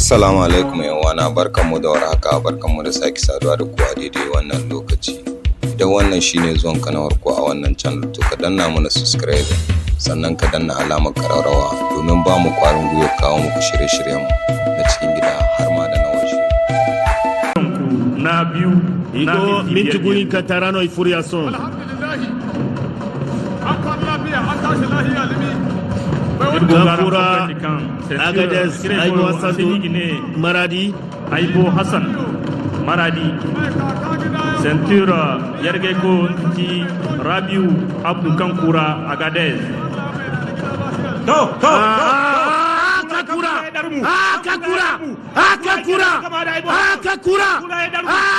Assalamu alaikum yawana, barkanmu da warhaka, barkanmu da sake saduwa da ku a daidai wannan lokaci. Idan wannan shine zuwan ka na farko a wannan channel to ka danna mana subscribe sannan ka danna alamar ƙararrawa domin ba mu ƙwarin gwiwa kawo muku shirye-shiryenmu na cikin gida har ma da na waje. Na biyu Igo minti gunin ka tarano ifuriya son. Kankura Agadez Aibo Hassan Maradi Aibo Hassan Maradi Centura Yargeko Nti Rabiu Abdou Kankura Agadez. Kakura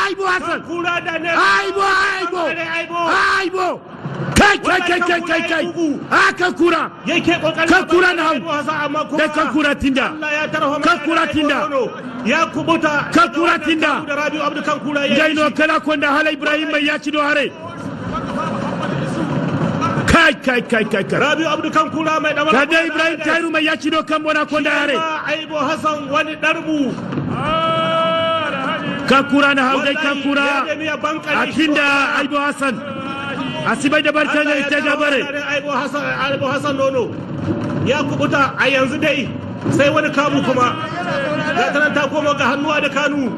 Aibo Hassan Aibo kai Kankura na hau da Kankura tinda ya kubuta Kankura tinda da Rabiu Abdou Kankura ya gaino kala konda hala Ibrahim mai ya ci do hare kai Rabiu Abdou Kankura mai damar kada Ibrahim Tairu mai ya ci do kan bona konda hare Aibo Hassan wani darbu Kankura na hau dai Kankura a tinda Aibo Hassan asibai da barkan da ita gabare Aibo Hassan nono ya kubuta a yanzu dai sai wani kamu kuma ya ta koma ga hannuwa da kanu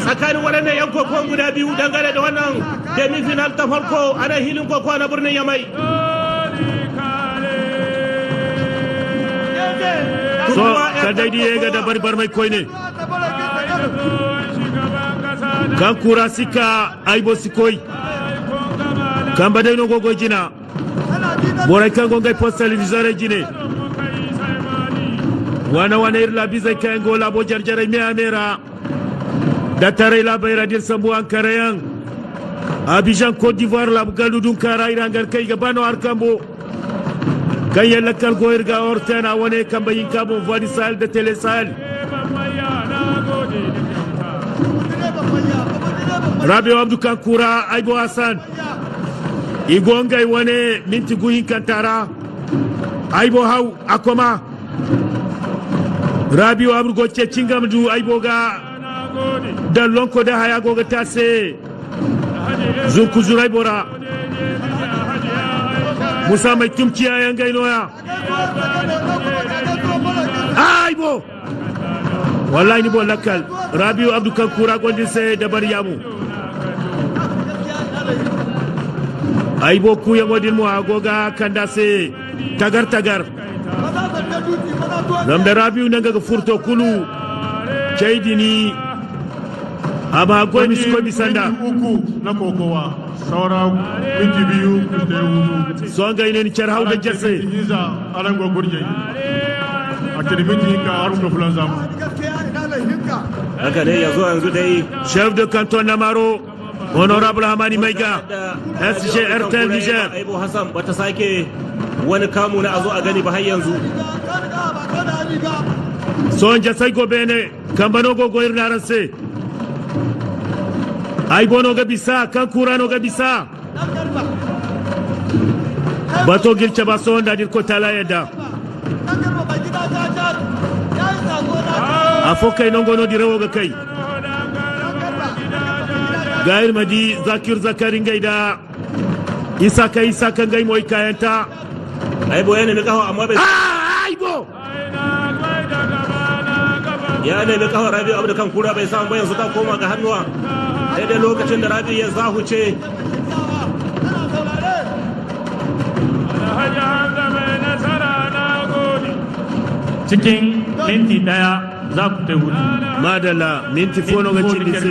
tsakanin waɗannan yan kokon guda biyu dangane da wannan demi-final ta farko a nan hilin kokowa na birnin Yamai. So ka daidai ga da barbar mai koi ne Kankura sika Aibo sikoi kan badai no gogo jina borai kan gongai post televisore jine wana irla bizai kan gola bo jarjare mi amera da tare la bayra dir sambu ankarayan Abidjan Côte d'Ivoire la galudun kara irangar kai gabano arkambo kan yalla kal goir ga ortena wane kan bayin kabo voix du Sahel de Télé Sahel Rabiu Abdou Kankura Aibo Hassan igongai wane minti guhin kantara Aibo hau akoma Rabiu Abdou goce cingamdu Aibo ga da lonko da haya goga tase zunku zurai bora Musa mai kimciya yan gainoya Aibo wallahi ni bo lakal Rabiu Abdou Kankura gondin sai da baryamu Aibo ku ya modin mu agoga kanda se tagar zamda Rabiu nan ga furto kulu chaidini aba go mi ko bisanda uku na kokowa saura minti biyu da hudu so ga ine ni char hawda jasse yiza alan go gurje a kirmiti ka arun fulan zam haka dai yanzu dai chef de canton Namaro Honorable Hamani Maiga SGRTL Niger Aibo Hassan bata sake wani kamu na azo a gani ba har yanzu sonja sai gobe ne kambano gogo irnaran se Aibo no ga bisa Kankura no ga bisa bato gilce ba so da dirko tala yadda afokai non gono dirawo ga kai Gair Madi Zakir Zakarin gaida Isa kan gai moi kayanta Aibo ya nemi kawo amma bai Aibo ya nemi kawo Rabiu Abdou Kankura bai samu bayan su ta koma ga hannuwa daidai lokacin da Rabiu ya zahuce cikin minti daya za ku ta hudu madala minti fono ga cindi se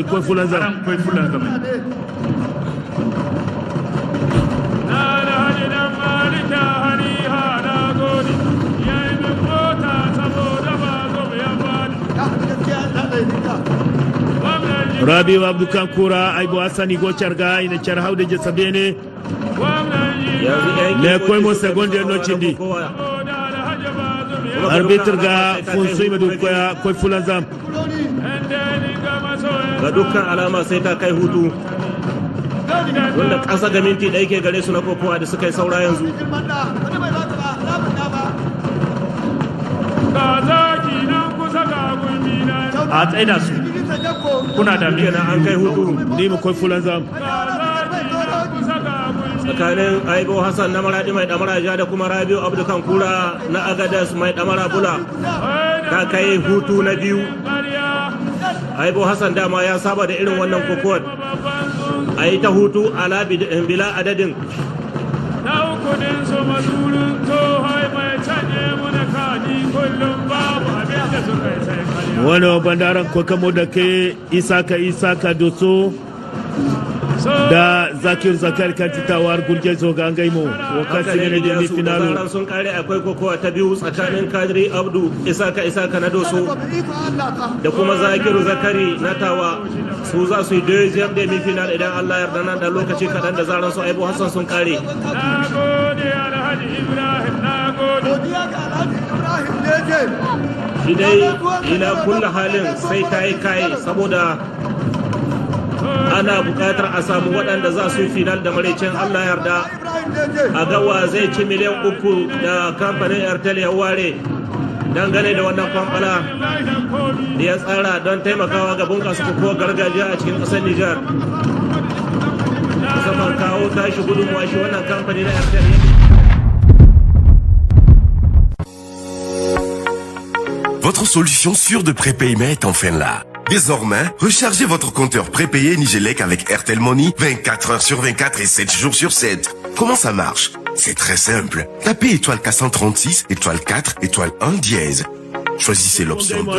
iko fulan zam Rabiu Abdou Kankura Aibo Hassan go charga ina char hawde je sabene le koy mo seconde no cindi arbitre ga funsu medu koy fulan zam ga dukkan alama sai ta kai hutu wanda ƙasa ga minti ɗaya ke gare su na kokowa da suka yi saura yanzu ga zaki nan kusa ga a tsaida su kuna da kenan an kai hutu ni mu kai fulan zam tsakanin Aibo Hassan na Maradi mai damara ja da kuma Rabiu Abdukan Kura na Agadas mai damara bula ta kai hutu na biyu. Aibo Hassan dama ya saba da irin wannan kokowar a yi ta hutu ala bila adadin. wani bandaran kokamo da ke isaka doso da zakir zakar kantitawar gurje zo ga gaimo wakati ne da mi finalu sun kare akwai kokowa ta biyu tsakanin Kadiri Abdu isaka na doso da kuma zakiru zakari na tawa su za su yi deuxième demi final idan Allah yarda nan da lokaci kadan da zaran su Aibo Hassan sun kare. Shi dai ila kullu halin sai ta yi kai saboda ana bukatar a samu waɗanda za su yi final da maraicin Allah yarda a gawa zai ci miliyan 3 da kamfanin Airtel ya ware dangane da wannan kwamfala da ya tsara don taimakawa ga bunƙasa kokowar gargajiya a cikin ƙasar Nijar. Musamman kawo tashi gudunmuwa shi wannan kamfani na Airtel. Votre solution sûre de prépaiement est enfin là. Désormais, rechargez votre compteur prépayé Nigelec avec Airtel Money 24 heures sur 24 et 7 jours sur 7. Comment ça marche? C'est très simple. Tapez étoile 436, étoile 4, étoile 1 dièse. Choisissez l'option 2.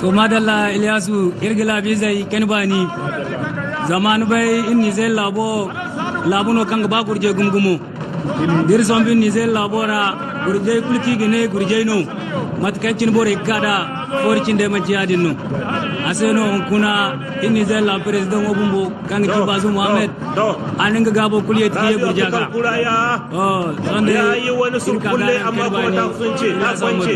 To madalla Ilyasu irgila bizai kenbani zamanu bai inni zai labuno kanga ba gurje gumgumo dir zombin ni zai labora gurje kulki gine gurje no matkancin bore kada forcin da majiyadin no aseno kuna inni zai la president obumbo kanga kibazu Muhammad aninga gabo kuliyet ke gurjaga oh zonde yayi wani surkulle amma kuma ta sunce na kwance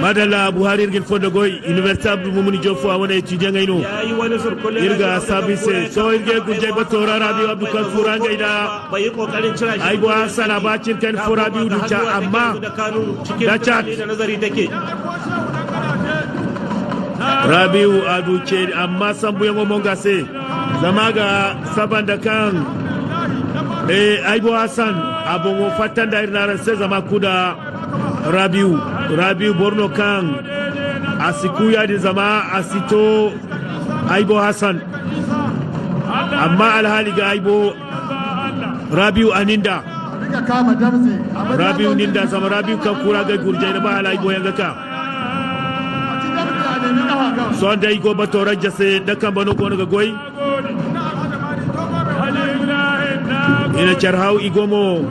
madala Buhari irgin fondo goy university abdul mumuni jofo awon étudiant ngayno yayi wani surkulle irga sabise so irge gurje batora Rabiu Abdukan Kura ngaida bai kokarin cira shi Aibo Hassan abacin kan fo Rabiu ducha amma da chat da nazari take Rabiu aduce amma sambu yango mongase zama ga sabanda kan Aibo Hassan abongo fatan da irna sai zama kuda Rabiu Borno kan asikuya di zama asito Aibo Hassan amma alhali ga Aibo Rabiu aninda Rabiu ninda sama Rabiu kan Kura ga gurje da ba Aibo yanga ka son da igo batoran jase da kan bano ko ga goyi ina charhau igomo